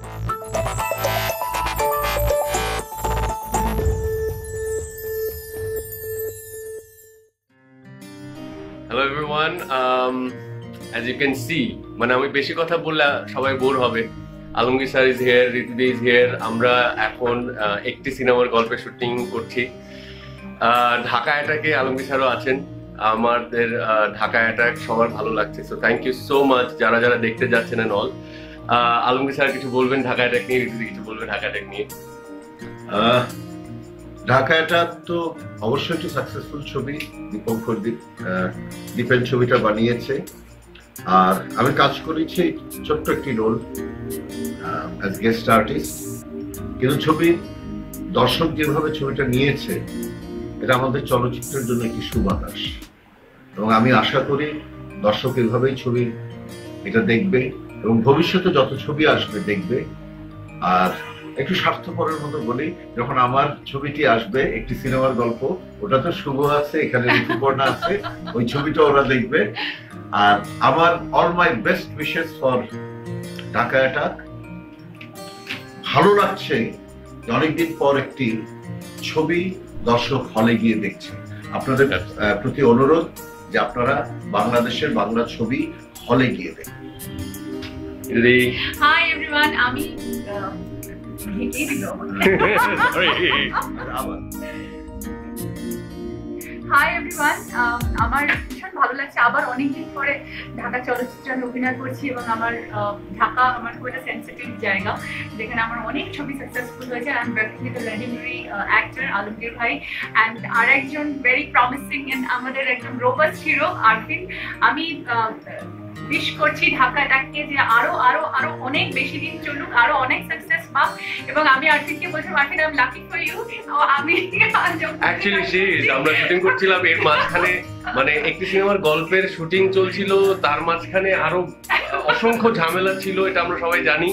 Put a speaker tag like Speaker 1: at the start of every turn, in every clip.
Speaker 1: Hello everyone. As you can see, মানে আমি বেশি কথা বললে সবাই বোর হবে। আলমগীর স্যার ইজ হিয়ার, ঋতুদি ইজ হিয়ার। আমরা এখন একটি সিনেমার গল্পের শুটিং করছি। ঢাকা অ্যাটাকে আলমগীর স্যারও আছেন। আমাদের ঢাকা অ্যাটাক সবার ভালো লাগছে, so thank you so much যারা যারা দেখতে যাচ্ছেন এন্ড অল। আলমগীর স্যার কিছু বলবেন ঢাকা অ্যাটাক নিয়ে, ঋতুদি কিছু বলবেন ঢাকা অ্যাটাক নিয়ে।
Speaker 2: ঢাকা অ্যাটাক তো অবশ্যই একটি সাকসেসফুল ছবি। দীপেন ছবিটা বানিয়েছে, আর আমি কাজ করেছি ছোট্ট একটি রোল অ্যাজ গেস্ট আর্টিস্ট। কিন্তু ছবি দর্শক যেভাবে ছবিটা নিয়েছে, এটা আমাদের চলচ্চিত্রের জন্য একটি সুবাতাস, এবং আমি আশা করি দর্শক এভাবেই ছবি এটা দেখবে এবং ভবিষ্যতে যত ছবি আসবে দেখবে। আর একটু স্বার্থপরের মতো বলি, যখন আমার ছবিটি আসবে একটি সিনেমার গল্প, ওটা তো শুভ আছে, এখানে ঋতুপর্ণা আছে, ওই ছবিটা ওরা দেখবে। আর আমার all my best wishes for Dhaka attack. ভালো লাগছে অনেকদিন পর একটি ছবি দর্শক হলে গিয়ে দেখছে। আপনাদের প্রতি অনুরোধ যে আপনারা বাংলাদেশের বাংলা ছবি হলে গিয়ে দেখুন।
Speaker 3: হাই এভরিওয়ান, আমি হাই এভরিওয়ান, আমার ভীষণ ভালো লাগছে আবার অনেকদিন পরে ঢাকা চলচ্চিত্রে আমি অভিনয় করছি, এবং আমার ঢাকা আমার খুব একটা সেন্সিটিভ জায়গা যেখানে আমার অনেক ছবি সাকসেসফুল হয়েছে। I am working with the legendary actor Alamgir ভাই অ্যান্ড আর একজন ভেরি প্রমিসিং অ্যান্ড আমাদের একদম রোবাস্ট হিরো আরফিন। আমি উইশ করছি ঢাকা অ্যাটাককে যে আরো আরো আরো অনেক বেশি দিন চলুক, আরো অনেক সাকসেস পাক। এবং আমি আরফিনকে বলছি, Arefin I am lucky for you. আমি
Speaker 1: অ্যাকচুয়ালি আমরা শুটিং করছিলাম, এর মাঝখানে মানে একটি সিনেমার গল্পের শুটিং চলছিল, তার মাঝখানে আরো অসংখ্য ঝামেলা ছিল, এটা আমরা সবাই জানি।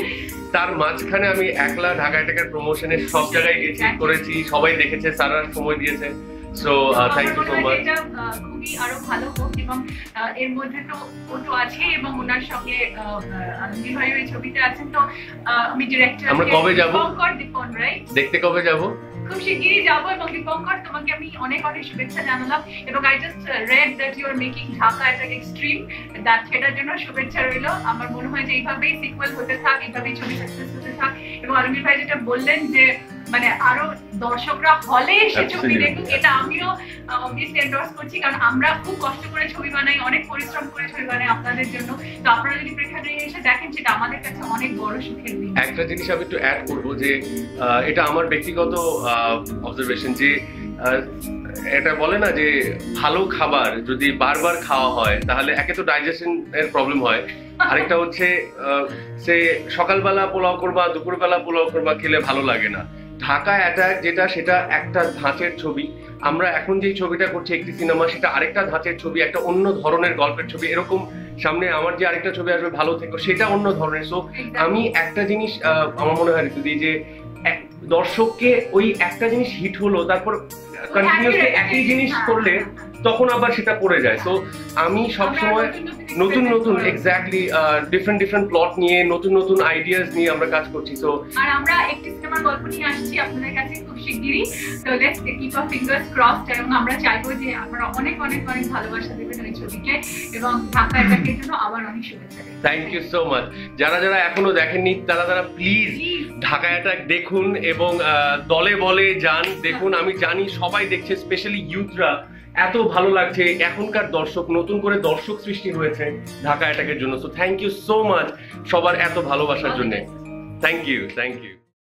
Speaker 1: তার মাঝখানে আমি একলা ঢাকা অ্যাটাকের প্রমোশনে সব জায়গায় গেছি, করেছি, সবাই দেখেছে, সারা সময় দিয়েছে। So thank you so much.
Speaker 3: খুবই আরো ভালো হোক, এবং এর মধ্যে তো ও তো আছে, এবং ওনার সঙ্গে আলমগীর ভাই ওই ছবিতে আছেন। তো আমি ডিরেক্টর,
Speaker 1: আমরা কবে যাব
Speaker 3: দীপন রাইট
Speaker 1: দেখতে, কবে যাব?
Speaker 3: খুব শিগগিরই যাবো। এবং দীপঙ্কর, তোমাকে আমি অনেক অনেক শুভেচ্ছা জানালাম, এবং I just read that you are making Dhaka Attack extreme, that সেটার জন্য শুভেচ্ছা রইল। আমার মনে হয় যে এইভাবেই সিকুয়েল হতে থাক, এইভাবেই ছবি সাকসেস হতে থাক। এবং আলমগীর ভাই যেটা বললেন যে মানে আরো দর্শকরা হলে এসে ছবি দেখুক, এটা আমিও অবভিয়াসলি এন্ডোর্স করছি, কারণ আমরা খুব কষ্ট করে ছবি বানাই, অনেক পরিশ্রম করে ছবি বানাই আপনাদের জন্য। তো আপনারা যদি প্রেক্ষাগৃহে এসে দেখেন, সেটা আমাদের কাছে অনেক বড় সুখের দিন।
Speaker 1: একটা জিনিস আমি একটু অ্যাড করবো, যে এটা আমার ব্যক্তিগত অবজারভেশন, যে এটা বলে না যে ভালো খাবার যদি বারবার খাওয়া হয় তাহলে একে তো ডাইজেশন এর প্রবলেম হয়, আরেকটা হচ্ছে সে সকালবেলা পোলাও করবা, দুপুরবেলা পোলাও করবা, খেলে ভালো লাগে না। ঢাকা অ্যাটাক যেটা, সেটা একটা ধাঁচের ছবি। আমরা এখন যে ছবিটা করছি একটি সিনেমা, সেটা আরেকটা ধাঁচের ছবি, একটা অন্য ধরনের গল্পের ছবি। এরকম সামনে আমার যে আরেকটা ছবি আসবে ভালো থেকো, সেটা অন্য ধরনের। সো আমি একটা জিনিস আমার মনে হয় যদি যে দর্শককে ওই একটা জিনিস হিট হলো, তারপর কন্টিনিউসলি একই জিনিস করলে তখন আবার সেটা পড়ে যায়। সো আমি সবসময় নতুন নতুন এক্স্যাক্টলি ডিফারেন্ট প্লট নিয়ে, নতুন নতুন আইডিয়াস নিয়ে আমরা কাজ করছি। সো
Speaker 3: আর আমরা একটি সিনেমার গল্প নিয়ে আসছি আপনাদের কাছে খুব শিগগিরই। তো let's keep our fingers crossed, এবং আমরা চাইবো যে আপনারা অনেক অনেক অনেক ভালোবাসা দেবেন ওই ছবিকে, এবং ঢাকা অ্যাটাকের জন্য আবার অনেক শুভেচ্ছা।
Speaker 1: Thank you so much. যারা যারা এখনো দেখেননি তারা প্লিজ ঢাকা অ্যাটাক দেখুন, এবং দলে বলে যান দেখুন। আমি জানি সবাই দেখছে, স্পেশালি ইউথরা। এত ভালো লাগছে, এখনকার দর্শক, নতুন করে দর্শক সৃষ্টি হয়েছে ঢাকা অ্যাটাকের জন্য। So thank you so much সবার এত ভালোবাসার জন্য। Thank you.